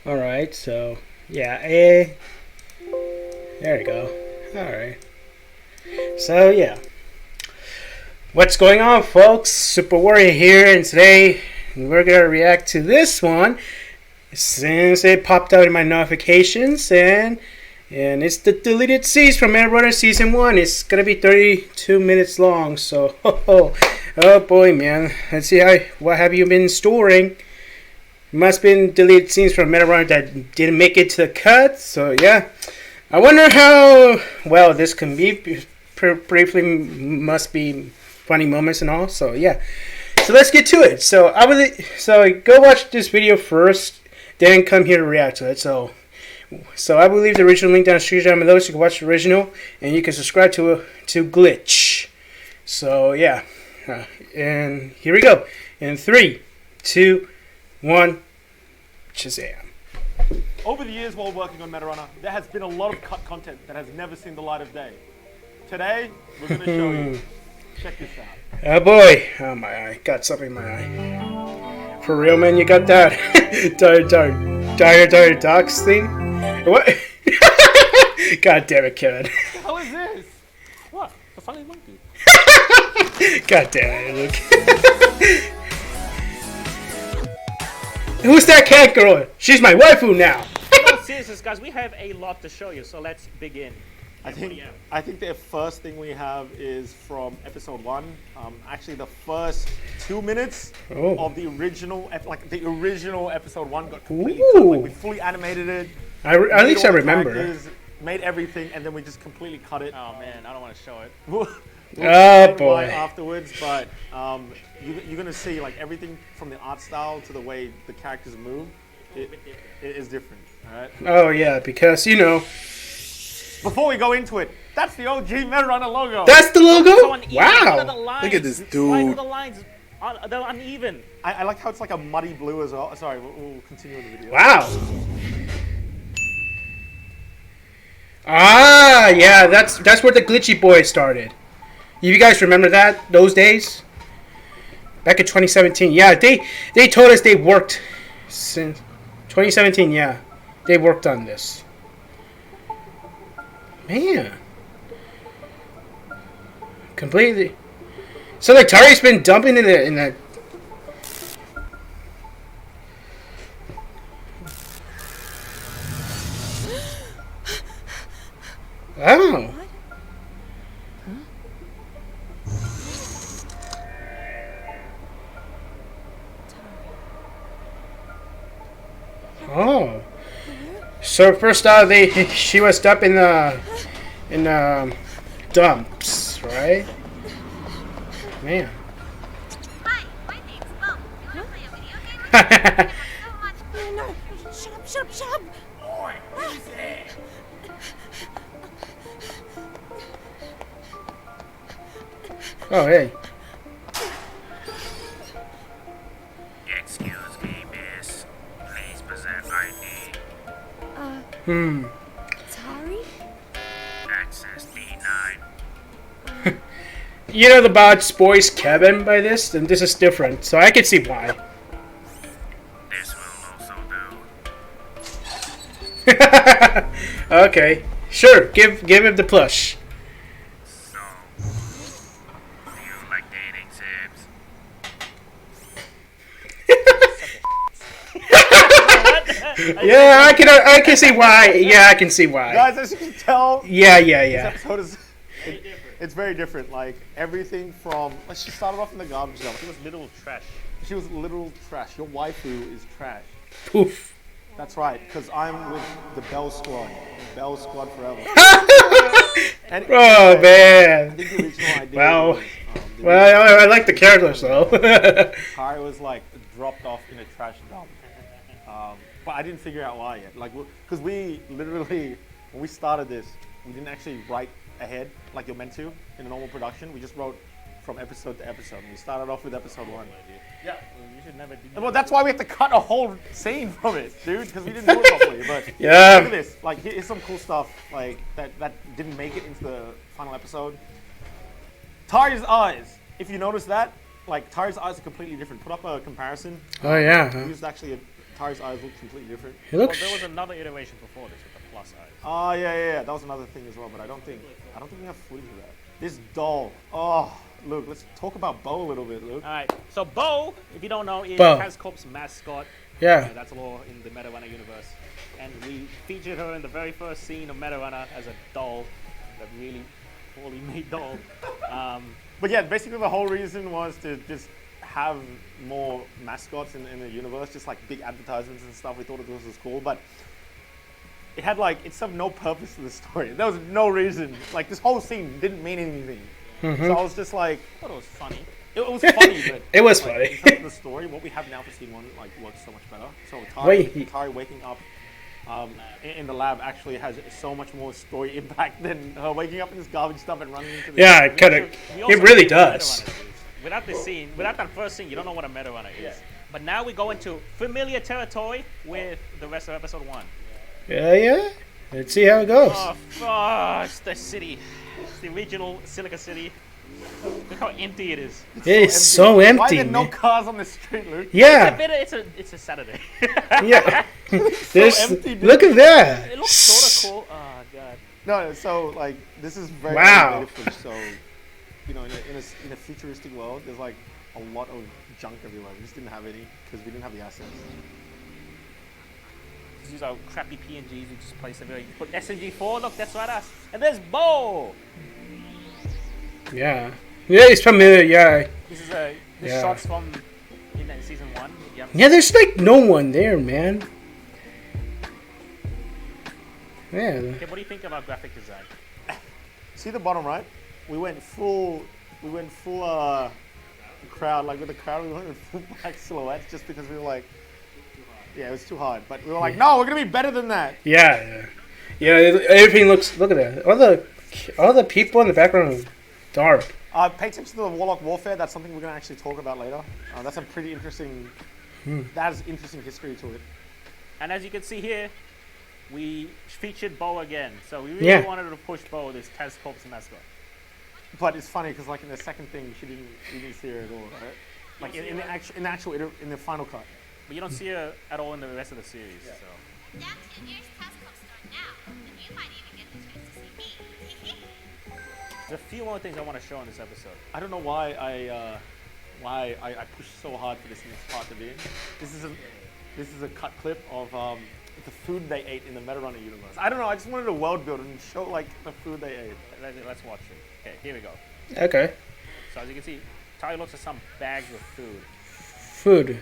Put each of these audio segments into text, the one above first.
Alright, so, yeah, there we go. Alright. So, yeah. What's going on, folks? Super Warrior here, and today we're going to react to this one since it popped out in my notifications, and it's the deleted scenes from Maze Runner Season 1. It's going to be 32 minutes long, so, oh boy, man. Let's see, what have you been storing? Must have been deleted scenes from Maze Runner that didn't make it to the cut, so yeah. I wonder how well this can be. Briefly, must be funny moments and all, so yeah. So let's get to it. So go watch this video first, then come here to react to it. So I will leave the original link down the street down below so you can watch the original, and you can subscribe to Glitch. So yeah, and here we go. In 3, 2, 1, Shazam. Over the years while working on Maze Runner, there has been a lot of cut content that has never seen the light of day. Today, we're going to show you. Check this out. Oh boy. Oh my eye. Got something in my eye. For real, man, you got that? Dire Docs thing? What? God damn it, Kevin. What the hell is this? What? The funny monkey. God damn it, Luke. Who's that cat girl? She's my waifu now. No, seriously, guys, we have a lot to show you, so let's begin. I think the first thing we have is from episode 1. Actually, the first 2 minutes of the original, episode 1 got completely cut. Like, we fully animated it. At least I remember. Made everything, and then we just completely cut it. Oh man, I don't want to show it. We'll oh boy! Afterwards, but you're gonna see like everything from the art style to the way the characters move. It is different. All right. Oh yeah, because you know. Before we go into it, that's the OG Maze Runner logo. That's the logo? Wow! Look at this dude. Why are the lines they're uneven? I like how it's like a muddy blue as well. Sorry, we'll continue in the video. Wow. Ah, yeah, that's where the glitchy boys started. You guys remember that? Those days? Back in 2017. Yeah, they told us they worked since 2017, yeah. They worked on this. Man. Completely. So like Tari's been dumping in the Oh. Oh. So first she was dumped in dumps, right? Man. Hi, my name's Bo. You wanna play a video game? So much. No, shut up. Boy, what is it? Oh, hey. Excuse me, miss. Please present ID. Sorry? Access D9. You know the bot's voice Kevin by this, and this is different, so I can see why. This will also do. Okay, sure. Give him the plush. So, you like dating sims? Yeah, I can see why. Yeah, I can see why. Guys, as you can tell, Yeah. this episode is it's very different. Like everything from she started off in the garbage dump. It was literal trash. She was literal trash. Your waifu is trash. Poof. That's right, because I'm with the Bell Squad. Bell Squad forever. And Oh man. I think the original idea Wow. was, Well, I like the characters though. Kari was like dropped off in a trash dump. But I didn't figure out why yet. Like, because we literally, when we started this, we didn't actually write ahead like you're meant to in a normal production. We just wrote from episode to episode. And we started off with episode 1. Yeah, you should never do that. Well, that's why we have to cut a whole scene from it, dude, because we didn't do it properly. But Yeah. look at this. Like, here's some cool stuff like that didn't make it into the final episode. Tari's eyes. If you notice that, like Tari's eyes are completely different. Put up a comparison. Oh yeah. We used actually Tari's eyes look completely different. He Well, looks. there was another iteration before this with the plus eyes. Oh yeah. That was another thing as well, but I don't think we have footage of that. This doll. Oh, Luke, let's talk about Bo a little bit, Luke. All right, so Bo, if you don't know, is Bo. Tazcorp's mascot. Yeah. That's a law in the Meta Runner universe. And we featured her in the very first scene of Meta Runner as a doll, a really poorly made doll. But yeah, basically the whole reason was to just have more mascots in the universe, just like big advertisements and stuff. We thought it was cool, but it had like, it served no purpose to the story. There was no reason. Like this whole scene didn't mean anything. So I was just like, I thought it was funny. it was funny, but It was like, funny. in terms of the story, what we have now for scene one like works so much better. So Tari waking up in the lab actually has so much more story impact than her waking up in this garbage stuff and running into the Yeah, it kind of. We also It really know what a does. Meta Runner is. Without this scene, without that first scene, you don't know what a Meta Runner is. But now we go into familiar territory with the rest of episode 1. Yeah. Let's see how it goes. Oh, it's the city. It's the regional Silica City. Look how empty it is. It's so Why are empty, there no man. cars on the street, Luke? Yeah. It's a Saturday. Yeah. There's, empty, dude. look at that. It looks sort of cool. Oh god. No, so like this is very Wow. innovative footage. So you know, in a futuristic world, there's like a lot of junk everywhere. We just didn't have any because we didn't have the assets. These are crappy PNGs we just place everywhere. You put SMG4, look, that's right us. And there's Bo! Yeah. Yeah, it's familiar. Yeah. This is the Yeah. shots from in season 1. Yeah, there's like no one there, man. Yeah. Okay, what do you think about graphic design? See the bottom right? We went full crowd. Like with the crowd, we went with full black silhouettes just because we were like, yeah, it was too hard. But we were like, no, we're gonna be better than that. Yeah. Everything looks. Look at that. All the people in the background are dark. Pay attention to the Warlock Warfare. That's something we're gonna actually talk about later. That's a pretty interesting. That has interesting history to it. And as you can see here, we featured Bo again. So we really wanted to push Bo, this Tazcorp's mascot. But it's funny because like in the second thing, we didn't see her at all, right? Like in the final cut. But you don't see her at all in the rest of the series. So. Down 10 years, Tazcorp's starting now, and you might even get the chance to see me. There's a few more things I want to show in this episode. I don't know why I pushed so hard for this next part to be in. This is a cut clip of the food they ate in the Meta Runner universe. I don't know. I just wanted to world build and show like the food they ate. Let's watch it. Okay, here we go. Okay. So as you can see, Tari looks at some bags of food. Food.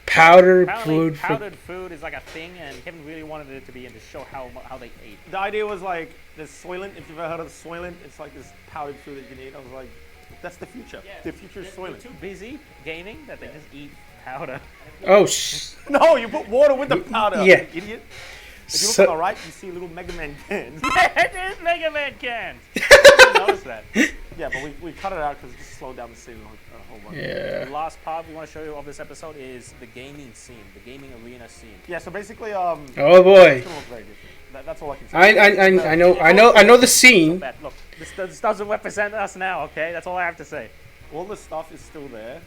Powdered Apparently, food. powdered food is like a thing, and Kevin really wanted it to be in to show how they ate. The idea was like the Soylent. If you've ever heard of the Soylent, it's like this powdered food that you can eat. I was like, that's the future. The future is They're Soylent. too busy gaming that they just eat powder. Oh, No, you put water with the powder. Yeah. You idiot. If you look So- on the right, you see little Mega Man cans. There's Mega Man cans. I didn't notice that. Yeah, but we cut it out because it just slowed down the scene a whole bunch. Yeah. The last part we want to show you of this episode is the gaming scene, the gaming arena scene. Yeah, so basically, Oh boy. it's gonna look very different. That's all I can say. I know the scene. Bad. Look, this doesn't represent us now, okay? That's all I have to say. All the stuff is still there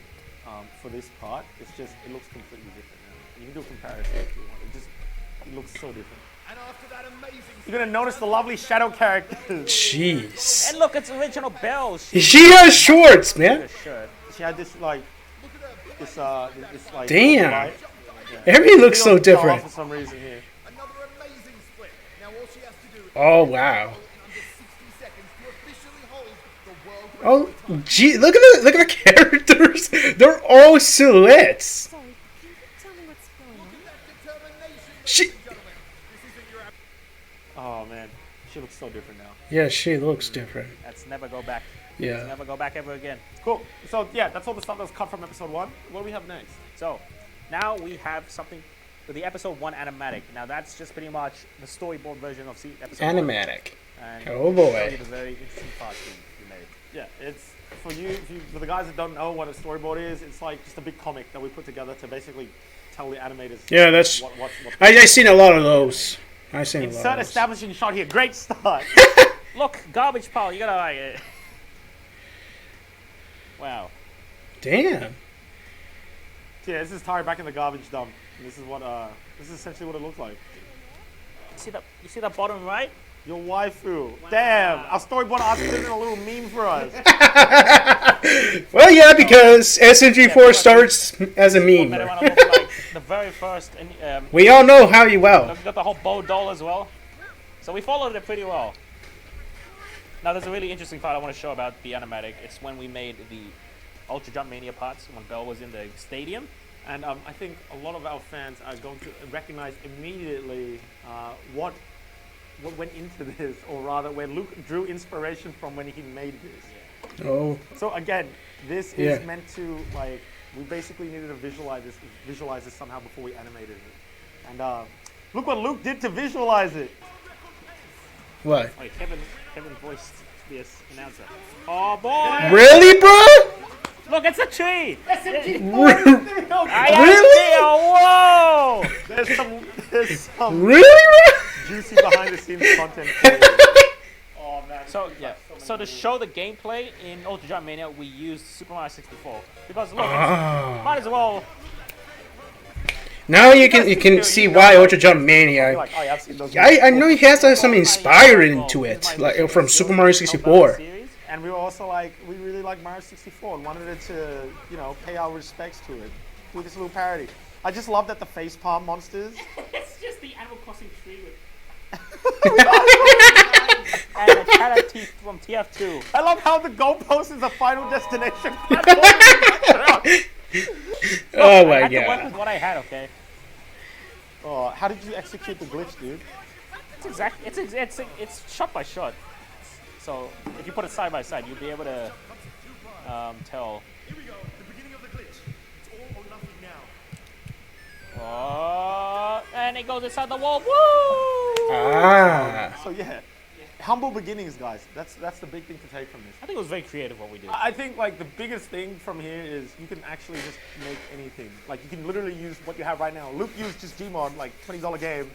for this part. It's just it looks completely different now. You can do a comparison if you want. It looks so different. And after that amazing You're gonna notice the lovely shadow characters. Jeez. And look, it's original bells. She has shorts, man. Her shirt. She had this like this like Damn. light. Everything looks so Fell off different. for some reason here. another amazing split. Now all she has to do is Oh wow. under 60 seconds to officially hold the world Oh, gee, look at the characters. They're all silhouettes. Sorry, can you tell me what's going on? determination. She. Oh man, she looks so different now. Yeah, she looks different. Let's never go back. Yeah. Let's never go back ever again. Cool. So yeah, that's all the stuff that was cut from episode 1. What do we have next? So, now we have something for the episode 1 animatic. Now that's just pretty much the storyboard version of episode 1. Animatic. And Oh, boy. show you the very interesting parts we made. Yeah, it's for the guys that don't know what a storyboard is. It's like just a big comic that we put together to basically tell the animators. Yeah, that's. What I seen a lot of those. I seen a lot. Insert Of those. establishing shot here. Great start. Look, garbage pile. You gotta like it. Wow. Damn. So yeah, this is Tari back in the garbage dump. And this is essentially what it looks like. You see the bottom right? Your waifu. Damn, our storyboard artist did a little meme for us. Well, yeah, because SMG4 starts as a meme. Meta Runner looked like the very first. And, We all know how you well. we got the whole bow doll as well. So we followed it pretty well. Now there's a really interesting part I want to show about the animatic. It's when we made the Ultra Jump Mania parts when Bell was in the stadium. And I think a lot of our fans are going to recognize immediately what went into this, or rather where Luke drew inspiration from when he made this. Oh. So again, this is meant to, like, we basically needed to visualize this somehow before we animated it. And look what Luke did to visualize it. What? Wait, Kevin voiced this announcer. Oh boy! Really, bro? Look, it's a tree! Really? Whoa! There's some Really? juicy behind the scenes content. Oh man. So yeah, so to show the gameplay in Ultra Jump Mania, we used Super Mario 64 because look, might as well. Now you can see why Ultra Jump Mania. Like, oh, yeah, I've seen those I know he has some inspired into it, like from Super Mario 64. And we were also like, we really like Mario 64 and wanted it to, you know, pay our respects to it. Do this little parody. I just love that the facepalm monsters. It's just the Animal Crossing tree with. And the Chata teeth from TF2. I love how the goalpost is the final destination. Oh my I had to work god. with what I had, okay? Oh, how did you execute the glitch, dude? It's shot by shot. So if you put it side by side, you'll be able to tell. Here we go. The beginning of the glitch. It's all or nothing now. Oh, and it goes inside the wall. Woo! Ah. So yeah, humble beginnings, guys. That's the big thing to take from this. I think it was very creative what we did. I think like the biggest thing from here is you can actually just make anything. Like you can literally use what you have right now. Luke used just Gmod, like $20 game,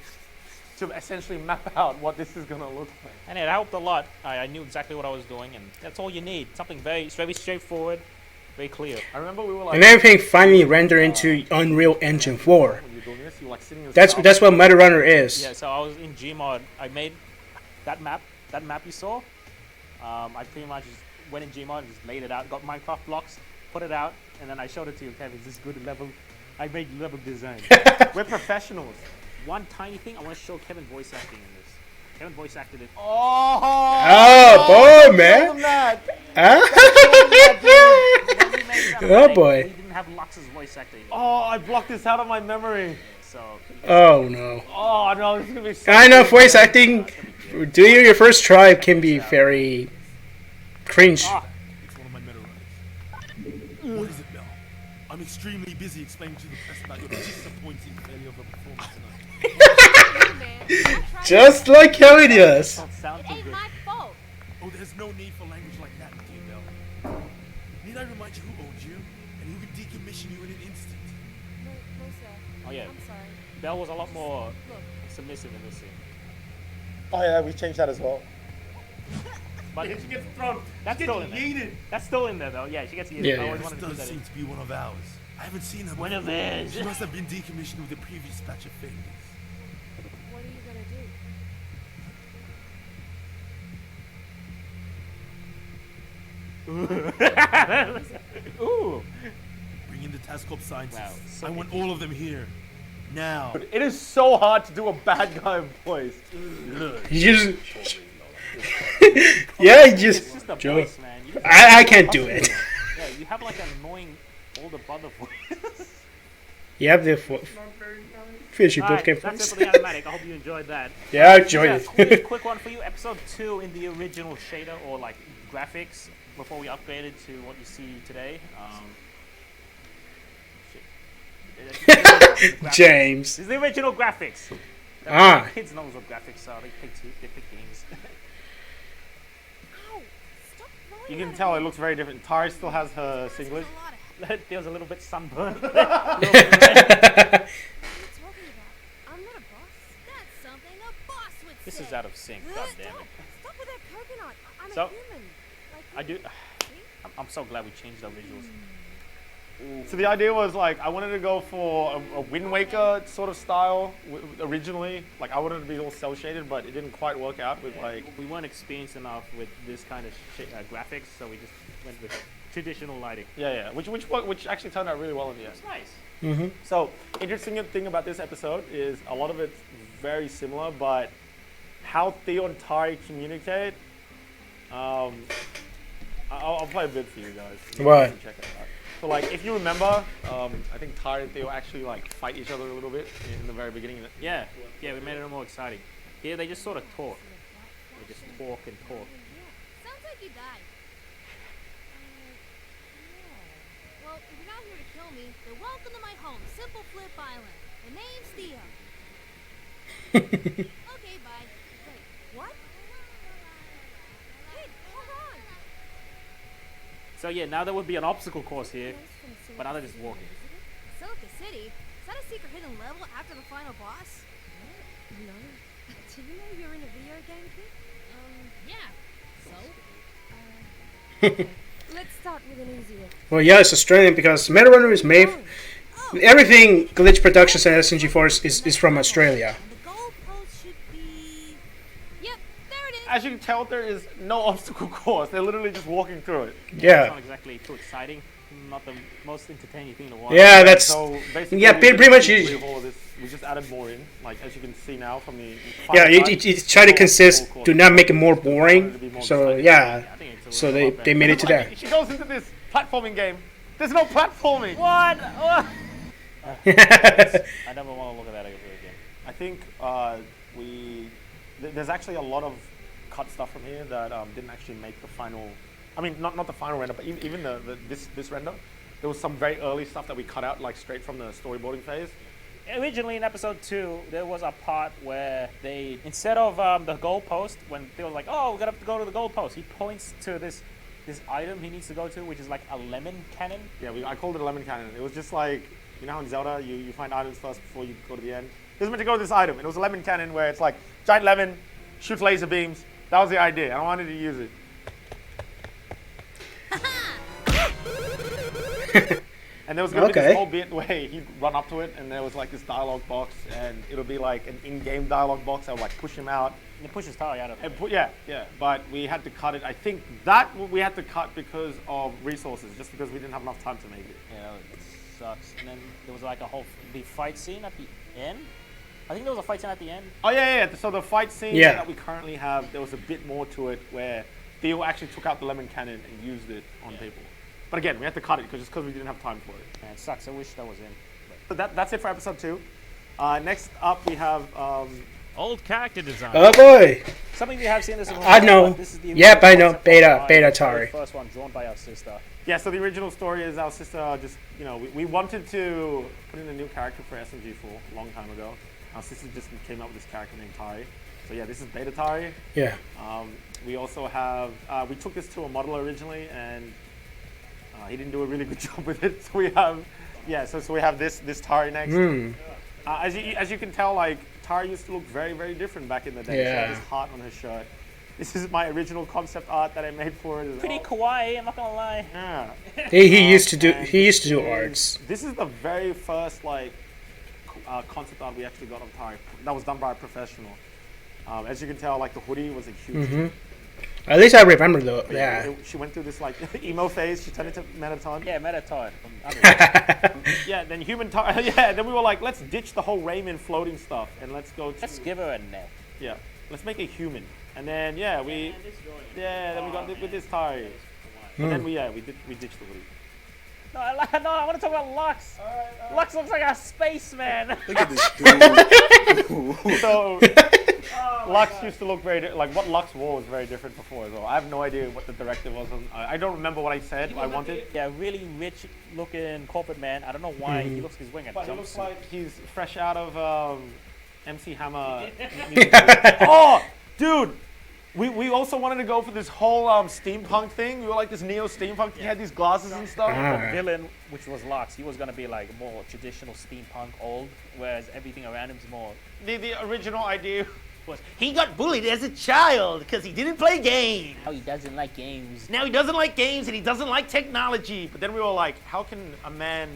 to essentially map out what this is gonna look like. And it helped a lot. I knew exactly what I was doing, and that's all you need. Something very straightforward, very clear. I remember we were like, And everything finally rendered into Unreal Engine 4. when you're doing this, you're like sitting in That's what Meta Runner is. Yeah, so I was in Gmod. I made that map you saw. I pretty much just went in Gmod and just laid it out, got Minecraft blocks, put it out, and then I showed it to you, Kevin. Is this good level? I made level design. We're professionals. One tiny thing, I want to show Kevin voice acting in this. Kevin voice acted it. Oh, boy, man. Show them that. Ah. When we made that Oh, animatic, boy. We didn't have Lux's voice acting. Oh, I blocked this out of my memory. So Oh no. Oh no, this is gonna be so I know voice acting. Doing your first try can be very cringe. It's one of my meta runners. What is it, Mel? I'm extremely busy explaining to the press about your disappointing failure of a performance tonight. Just like how it is. don't sound too Ain't good. my fault. Oh, there's no need for language like that, dear Mel. Need I remind you who owns you and who can decommission you in an instant? No, sir. Oh yeah, I'm sorry. Belle was a lot more submissive in this scene. Oh yeah, we changed that as well. But She gets thrown. that's She still gets in there. yeeted. That's still in there though. Yeah, she gets yeeted. Yeah, I always yeah. wanted This to do does that. seem to be one of ours. I haven't seen her One of before. theirs. She must have been decommissioned with the previous batch of failures. What are you gonna do? Ooh. Bring in the task corp scientists. Wow, so I want all of them here. Now. It is so hard to do a bad guy voice. You just. Yeah, you It's just. just a Joe. voice, man. You just- I can't do it. Yeah, you have like an annoying older brother voice. You have the fishy Alright, book that's it voice. for the animatic. I hope you enjoyed that. Yeah, I enjoyed quick, it. quick one for you. Episode 2 in the original shader or like graphics before we upgraded to what you see today. Shit. James. This is the original graphics. Ah. Kids knows what graphics are. They pick games. Ow! Stop throwing You that can at tell me. it looks very different. Tari still has her There's Singlish. a lot of There was a little bit sunburned. what are you talking about? I'm not a boss. That's something a boss would This say. is out of sync. God damn it. Stop with that coconut. I'm a So, human. Like I do. See? I'm so glad we changed our visuals. So the idea was like I wanted to go for a Wind Waker sort of style originally. Like I wanted to be all cell shaded, but it didn't quite work out with like. We weren't experienced enough with this kind of graphics, so we just went with traditional lighting. Yeah, which actually turned out really well in the end. It's nice. Mm-hmm. So interesting thing about this episode is a lot of it's very similar, but how Theo and Tari communicate. I'll play a bit for you guys. Right. You can check it out. So like, if you remember, I think Tari and Theo actually like fight each other a little bit in the very beginning. Yeah, we made it more exciting. Here they just sort of talk. They just talk and talk. Sounds like you died. Well, if you're not here to kill me, then welcome to my home, Simple Flip Island. The name's Theo. Okay, bye. Wait, what? Hey, hold on. So yeah, now there would be an obstacle course here, but now they're just walking. Silica City? Is that a secret hidden level after the final boss? No. Do you know you're in a video game, kid? Yeah. So? Let's start with an easier. Well, yeah, it's Australian because Metal Runner is made. Everything Glitch Productions and SNG Force is from Australia. And the goalpost should be... Yep, there it is. As you can tell, there is no obstacle course. They're literally just walking through it. It's Yeah. not exactly too exciting. Not the most entertaining thing to watch. Yeah, that's. So basically, Yeah, we pretty didn't much keep you- all of this. We just added more in, like as you can see now from the. Yeah, final it try to consist obstacle to course. not make it more boring. So yeah, I think it's a so little they lot they better. made it to Like, that. she goes into this platforming game. There's no platforming. What? I never want to look at that again. I think there's actually a lot of cut stuff from here that didn't actually make the final. I mean, not the final render, but even this render. There was some very early stuff that we cut out, like straight from the storyboarding phase. Originally in episode 2, there was a part where they, instead of the goalpost, when they were like, oh, we're gonna have to go to the goalpost, he points to this item he needs to go to, which is like a lemon cannon. Yeah, I called it a lemon cannon. It was just like, you know how in Zelda you find items first before you go to the end? It was meant to go to this item, and it was a lemon cannon where it's like giant lemon, shoots laser beams. That was the idea. I wanted to use it. And there was going to be Okay. this whole bit where he'd run up to it, and there was like this dialogue box, and it'll be like an in-game dialogue box that would like push him out. And it pushes Tari out of it. And yeah. But we had to cut it. I think that we had to cut because of resources, just because we didn't have enough time to make it. Yeah, it sucks. And then there was like a whole the fight scene at the end. I think there was a fight scene at the end. Oh yeah. So the fight scene Yeah. that we currently have, there was a bit more to it where Theo actually took out the lemon cannon and used it on people. But again, we had to cut it because we didn't have time for it. Man, it sucks. I wish that was in. So that's it for episode 2. Next up we have Old character design. Oh boy. Something we have seen this. I know. But this is the Yep, I know. concept Beta art. It's the Tari. First one drawn by our sister. yeah. So the original story is our sister just we wanted to put in a new character for SMG4 a long time ago. Our sister just came up with this character named Tari. So yeah, this is Beta Tari. Yeah. We also have we took this to a model originally, and he didn't do a really good job with it. So we have so we have this Tari next. As you can tell, like Tari used to look very, very different back in the day. She had Yeah. this heart on her shirt. This is my original concept art that I made for it as Pretty well. kawaii. I'm not gonna lie. Yeah. He used to do And arts. This is the very first like concept art we actually got of Tari. That was done by a professional. As you can tell, like the hoodie was a huge. At least I remember though. Yeah. She went through this like emo phase. She turned into Mettaton. Yeah, Metatard. Yeah. Then human Tari. Yeah. Then we were like, let's ditch the whole Rayman floating stuff and let's go to. Let's give her a neck. Yeah. Let's make a human. And then then we got with this Tari. And then we ditched the hoodie. No, I want to talk about Lux. Lux looks like a spaceman. Look at this dude. So Lux used to look very like what Lux wore was very different before as well. I have no idea what the directive was. I don't remember what I said. I wanted. Yeah, really rich looking corporate man. I don't know why he looks like he's wearing a But he looks jumpsuit. like he's fresh out of MC Hammer. Oh, dude. We also wanted to go for this whole steampunk thing. We were like this neo steampunk. He had these glasses and stuff. The villain, which was Lux, he was gonna be like more traditional steampunk old, whereas everything around him's more. The original idea was he got bullied as a child because he didn't play games. How he doesn't like games. Now he doesn't like games and he doesn't like technology. But then we were like, how can a man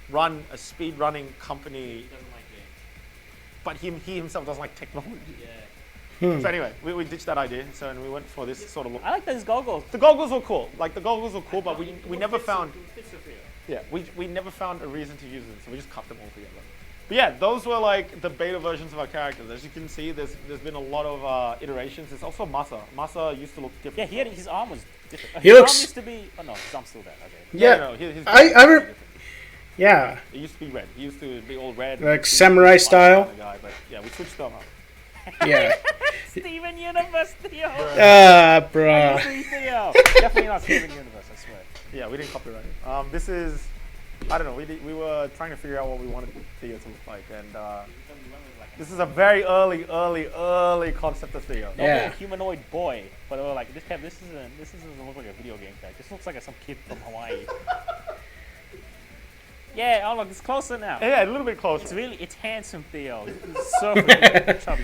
run a speed running company? He doesn't like games. But he himself doesn't like technology. Yeah. So anyway, we ditched that idea. So and we went for this sort of look. I like those goggles. The goggles were cool. Like the goggles were cool, but we never found. Yeah, we never found a reason to use them, so we just cut them all together. But yeah, those were like the beta versions of our characters. As you can see, there's been a lot of iterations. There's also Masa. Masa used to look different. Yeah, he had his arm was different. He His looks- arm used to be. Oh no, his arm's still there. Okay. Yeah. No, his Yeah. it used to be red. He used to be all red. Like He used to be samurai a style? kind of guy, but yeah, we switched them up. Yeah. Steven Universe Theo. Bruh. Theo. Definitely not Steven Universe. I swear. Yeah, we didn't copyright it. This is, I don't know. We were trying to figure out what we wanted Theo to look like, and this is a very early concept of Theo. Don't be Yeah. a humanoid boy, but they were like, this doesn't look like a video game character. This looks like some kid from Hawaii. Yeah, oh look, it's closer now. Yeah, a little bit closer. It's handsome Theo. It's so freaking chubby.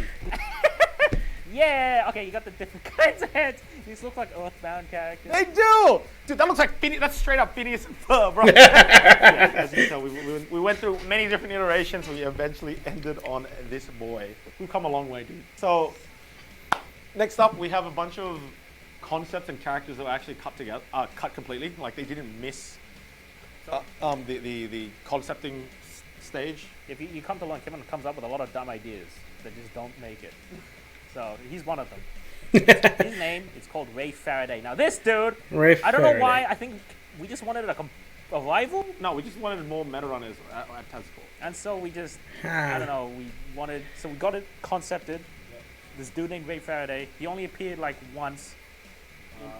Yeah, okay, you got the different kinds of heads. These look like Earthbound characters. They do! Dude, that looks like Phineas. That's straight up Phineas and Ferb, bro. Yeah, as you can tell, we went through many different iterations. We eventually ended on this boy. We've come a long way, dude. So, next up, we have a bunch of concepts and characters that were actually cut together, cut completely. Like, they didn't miss the concepting stage. If you come to learn, Kevin comes up with a lot of dumb ideas that just don't make it. So he's one of them. His name is called Ray Faraday. Now this dude, Ray I don't know Faraday. why. I think we just wanted a rival, No, we just wanted more meta runners at Tazcore. and so we just I don't know. So we got it concepted. This dude named Ray Faraday. He only appeared like once.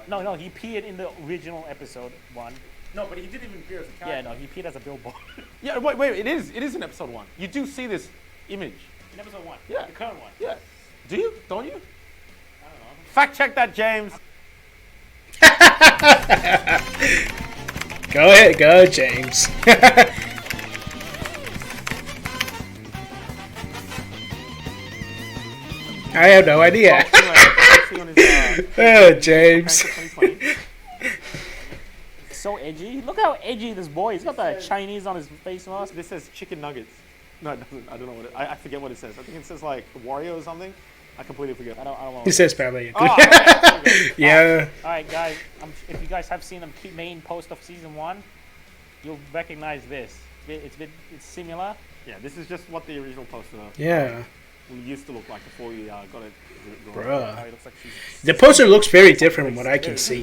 No, he appeared in the original episode 1. No, but he didn't even appear as a character. Yeah, no, he appeared as a billboard Yeah, wait, it is in episode 1. You do see this image. in episode 1. Yeah. The current one. Yeah. Do you? Don't you? I don't know. Fact check that, James. Go ahead, go, James. I have no idea. Oh, James. So edgy. Look how edgy this boy is. He's got the Chinese on his face mask. This says chicken nuggets. No, it doesn't. I don't know what I forget what it says. I think it says like Wario or something. I completely forget. I don't know. He says probably. Oh, okay. Yeah. All right, guys. If you guys have seen the main post of season 1, you'll recognize this. It's similar. Yeah, this is just what the original poster Yeah. used to look like before we got it. Bruh. It looks like she's The poster looks very different from what I can see.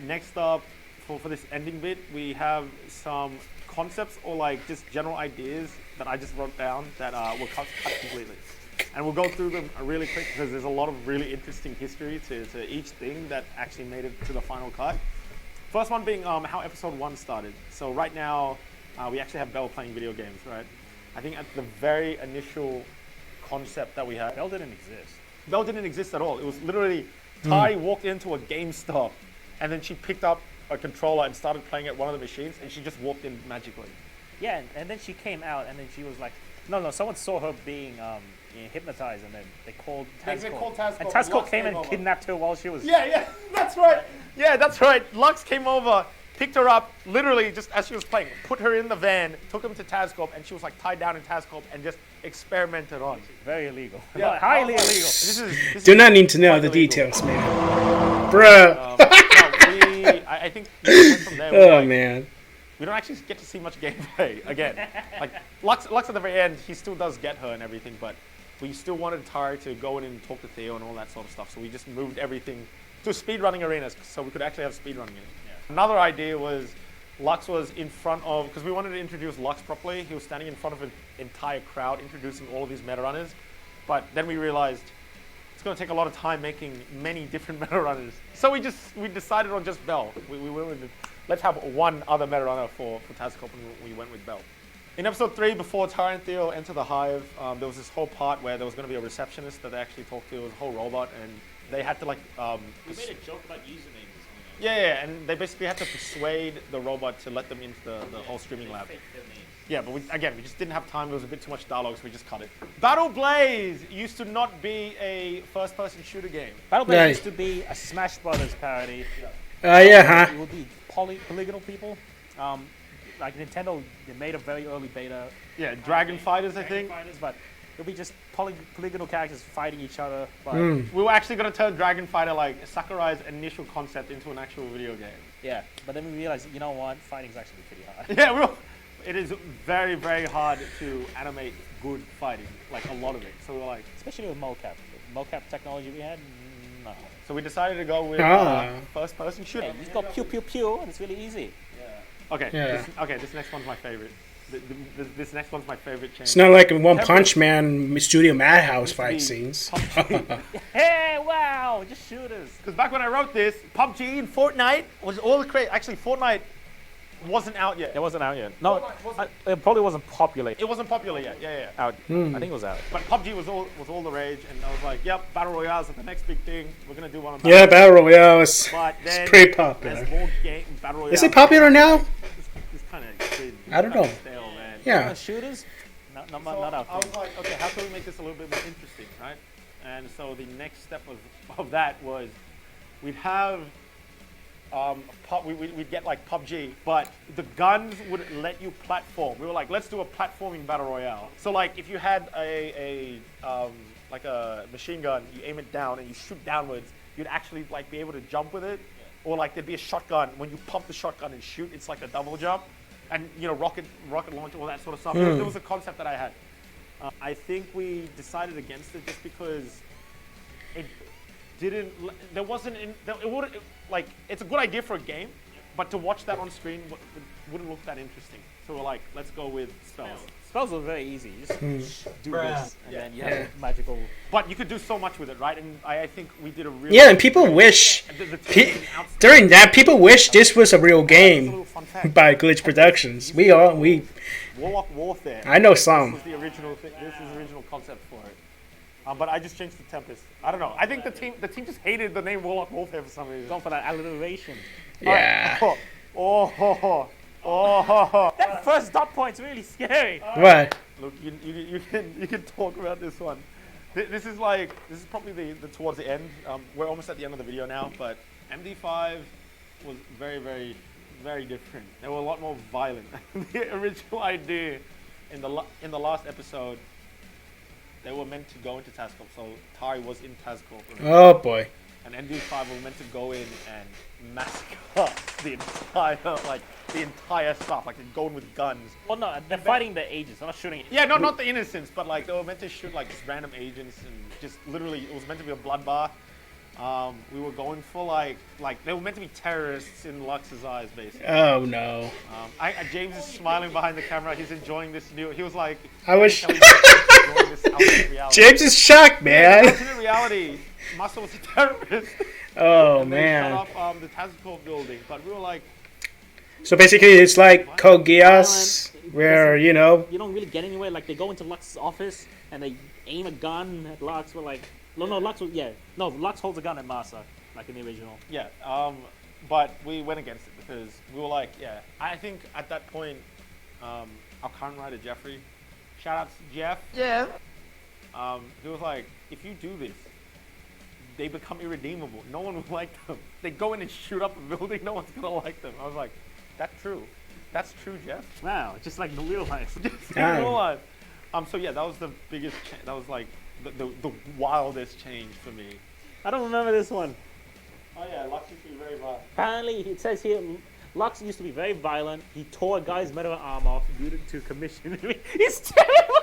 Next up, for this ending bit, we have some concepts or like just general ideas that I just wrote down that were cut completely. And we'll go through them really quick because there's a lot of really interesting history to each thing that actually made it to the final cut. First one being how episode 1 started. So right now, we actually have Belle playing video games, right? I think at the very initial concept that we had, Belle didn't exist. Belle didn't exist at all. It was literally Tai walked into a GameStop and then she picked up a controller and started playing at one of the machines and she just walked in magically. Yeah, and then she came out, and then she was like, no, someone saw her being hypnotized, and then they called Tazcore. They called Tazcore. And Tazcore Lux came came and over. kidnapped her while she was... Yeah, that's right. Yeah, that's right. Lux came over, picked her up, literally just as she was playing, put her in the van, took him to Tazcorp, and she was like tied down in Tazcorp and just experimented on. Very illegal. Yeah. Highly illegal. This Do is not need to know quite the illegal. details, man. Bruh. I think we went from there. Oh, man. We don't actually get to see much gameplay again. Like Lux at the very end, he still does get her and everything, but we still wanted Tari to go in and talk to Theo and all that sort of stuff. So we just moved everything to speedrunning arenas so we could actually have speedrunning in it. Yeah. Another idea was Lux was in front of, because we wanted to introduce Lux properly, he was standing in front of an entire crowd introducing all of these meta runners. But then we realized it's going to take a lot of time making many different meta runners. So we decided on just Belle. We went with let's have one other meta runner for Tazcore, and we went with Belle. In episode 3, before Tara and Theo enter the hive, there was this whole part where there was going to be a receptionist that they actually talked to. It was a whole robot, and they had to like... We made a joke about usernames or something. Yeah, and they basically had to persuade the robot to let them into the whole streaming lab. Yeah, but we just didn't have time. There was a bit too much dialogue, so we just cut it. Battle Blaze used to not be a first-person shooter game. Battle Blaze Right. used to be a Smash Brothers parody. Yeah, huh? It would be polygonal people. Like Nintendo, they made a very early beta. Yeah, Dragon Fighters, I think. Fighters, but it'll be just polygonal characters fighting each other. But We were actually going to turn Dragon Fighter, like Sakurai's initial concept, into an actual video game. yeah, but then we realized, you know what? Fighting's actually pretty hard. Yeah, it is very, very hard to animate good fighting, like a lot of it. So we were like, Especially with mocap. The mocap technology we had, no. so we decided to go with first-person shooter. Hey, you just go pew pew pew, and it's really easy. Okay, Yeah. this next one's my favorite. This next one's my favorite change. It's not like One Punch Man Studio Madhouse fight be scenes. Hey, wow, just shooters. Because back when I wrote this, PUBG and Fortnite was all the crazy. Actually, Fortnite wasn't out yet. It wasn't out yet. No, it probably wasn't popular. It wasn't popular yet. Yeah. Out. I think it was out. But PUBG was all the rage, and I was like, yep, battle royales are the next big thing. We're gonna do one of Yeah, Battle Royale is But then pretty popular. as more battle royale. Is it popular now? It's kind of. I don't know. Stale, man. Yeah. Shooters? Not So out I was like, okay, how can we make this a little bit more interesting, right? And so the next step of that was we'd have we'd get like PUBG, but the guns would let you platform. We were like, let's do a platforming battle royale. So like if you had a machine gun, you aim it down and you shoot downwards, you'd actually like be able to jump with it, or like there'd be a shotgun. When you pump the shotgun and shoot, it's like a double jump, and you know rocket launch, all that sort of stuff. There was a concept that I had. I think we decided against it just because it didn't. There wasn't. It wouldn't like. It's a good idea for a game, but to watch that on screen wouldn't look that interesting. So we're like, let's go with spells. Spells were very easy. You just do this, and then you have magical. But you could do so much with it, right? And I think we did a really. Yeah, and people wish during that people wish this was a real That's a game little fun fact. by Glitch Productions. We Warlock Warfare. I know This some. was the original. This is the original concept for it. But I just changed the Tempest. I don't know. I think the team just hated the name Warlock Warfare for some reason. Going for that alliteration. Yeah. That first dot point's really scary. What? Look, you can talk about this one. This is probably the towards the end. We're almost at the end of the video now, but MD5 was very, very, very different. They were a lot more violent. The original idea in the last episode, they were meant to go into Tazcorp. So Tari was in Tazcorp, Oh boy. and MD5 were meant to go in and massacre the entire stuff, like they're going with guns. Well, no, they're fighting the agents. They're not shooting. Yeah, no, not the innocents, but like they were meant to shoot like just random agents and just literally it was meant to be a bloodbath. We were going for like they were meant to be terrorists in Lux's eyes, basically. Oh no. James is smiling behind the camera. He's enjoying this new. He was like, I wish. "Can we just enjoy this alternate reality?" James is shocked, man. Alternate reality. Massa was a terrorist. Oh And they man. shut up the Tazcorp building, but we were like, So basically, it's like Code Geass, where you don't really get anywhere. Like they go into Lux's office and they aim a gun at Lux. We're like, Lux holds a gun at Masa, like in the original. yeah. But we went against it because we were like, yeah. I think at that point, our current writer Jeffrey, shout out to Jeff. Yeah. He was like, if you do this, they become irredeemable. No one will like them. They go in and shoot up a building. No one's gonna like them. I was like, that's true. That's true, Jeff. Wow, just like the real life. Damn. Real life. So yeah, that was the biggest. That was like the wildest change for me. I don't remember this one. Oh yeah, Lux used to be very violent. Apparently, it says here, Lux used to be very violent. He tore a guy's metal arm off due to commission. It's terrible.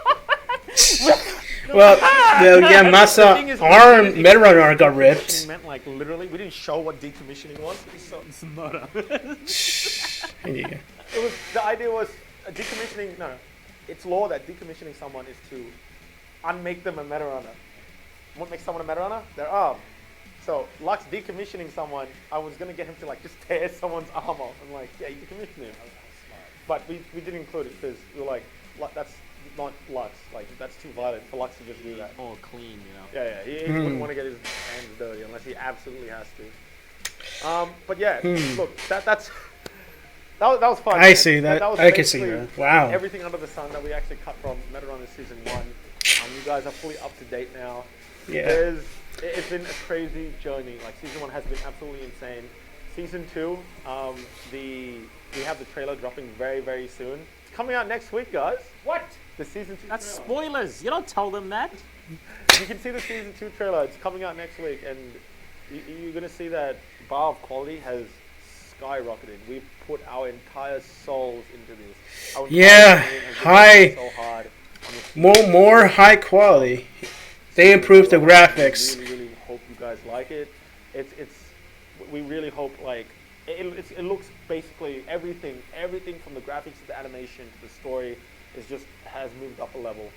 Well, yeah, Masa arm Metrunner arm got ripped. Decommissioning meant like literally. We didn't show what decommissioning was. So It's murder. Yeah. it was the idea was decommissioning. No, it's law that decommissioning someone is to unmake them a meta runner. What makes someone a meta runner? Their arm. So Lux decommissioning someone, I was gonna get him to like just tear someone's arm off. I'm like, yeah, you decommission him. But we didn't include it because we were like, that's not Lux. Like that's too violent for Lux to just do that. More clean, you know. Yeah, he wouldn't want to get his hands dirty unless he absolutely has to. But yeah, look, that's That was fun. I man. see that. was I can see basically that. Wow. Everything under the sun that we actually cut from Meta Runners Season 1. You guys are fully up to date now. Yeah. It's been a crazy journey. Like, Season 1 has been absolutely insane. Season 2, we have the trailer dropping very, very soon. It's coming out next week, guys. What? The Season 2 That's trailer. spoilers. You don't tell them that. You can see the Season 2 trailer. It's coming out next week, and you're going to see that bar of quality has skyrocketed. We've put our entire souls into this. Our entire Yeah, team has high- worked so hard on this. More high quality. They improved the graphics. We really hope you guys like it. We really hope, like, it looks basically everything from the graphics to the animation to the story has moved up a level.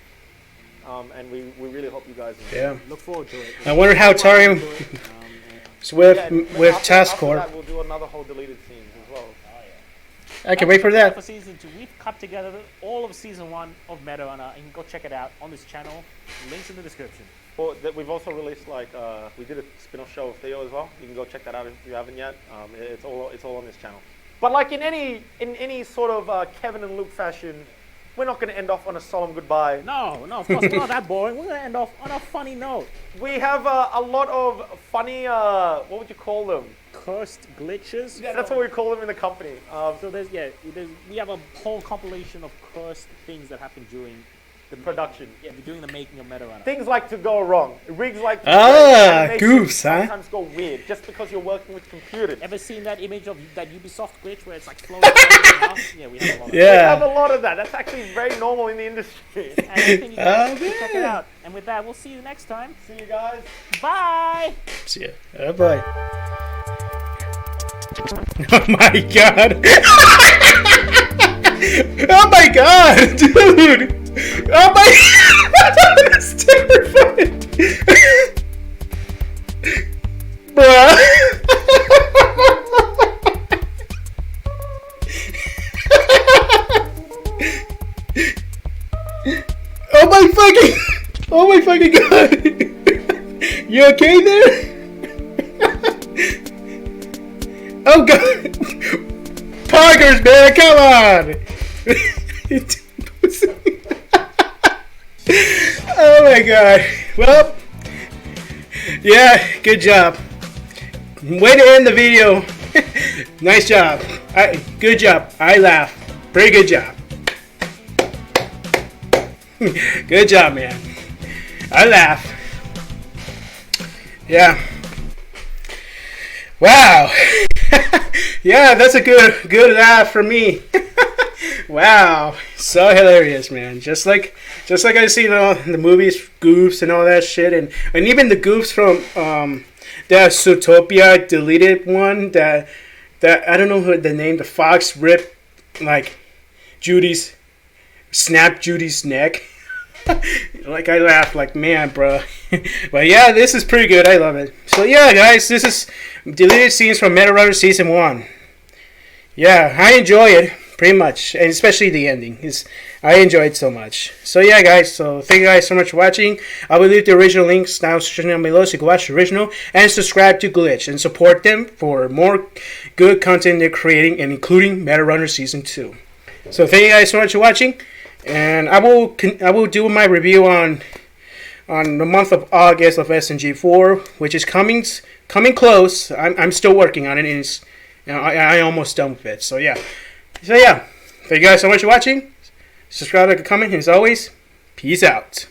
And we really hope you guys enjoy. Yeah. Look forward to it. I wonder how Tarium is with Task After Corps. that, we'll do another whole deleted scenes as well. I can wait for that. For Season 2, we've cut together all of Season 1 of Meta Runner. You can go check it out on this channel. Links in the description. Well, we've also released, like, we did a spin-off show of Theo as well. You can go check that out if you haven't yet. It's all on this channel. But like in any sort of Kevin and Luke fashion, we're not going to end off on a solemn goodbye. No, of course, we're not that boring. We're going to end off on a funny note. We have a lot of funny, what would you call them? Cursed glitches. Yeah, that's what we call them in the company. So we have a whole compilation of cursed things that happen during the Production. during the making of Meta Runner. Things like to go wrong. Rigs like to break. Goofs, huh? Sometimes go weird just because you're working with computers. Ever seen that image of that Ubisoft glitch where it's like floating around the house? Yeah, we have a lot of We have Yeah. a lot of that. That's actually very normal in the industry. that. And I think you guys should check it man. out. And with that, we'll see you next time. See you guys. Bye! See ya. Oh boy. Oh my god. Oh my god, dude. Oh my that's terrifying. Bruh. Oh my fucking god. You okay there? Oh god! Poggers, man, come on! Oh my god. Well, yeah, good job. Way to end the video. Nice job. Good job. I laugh. Pretty good job. Good job, man. I laugh. Yeah. Wow. Yeah, that's a good laugh for me. Wow, so hilarious, man. Just like I see the movies, goofs and all that shit, and even the goofs from that Zootopia deleted one that I don't know who the name. The fox ripped like snapped Judy's neck. Like I laughed like, man, bro. But yeah, this is pretty good. I love it. So yeah, guys, this is deleted scenes from Meta Runner Season 1. Yeah, I enjoy it pretty much, and especially the ending. I enjoy it so much. So yeah, guys. So thank you guys so much for watching. I will leave the original links down down below so you can watch the original and subscribe to Glitch and support them for more good content they're creating, and including Meta Runner Season 2. So thank you guys so much for watching. And I will do my review on the month of August of SNG4, which is coming close. I'm still working on it, and I almost done with it. So yeah, thank you guys so much for watching. Subscribe, like, a comment, and as always, peace out.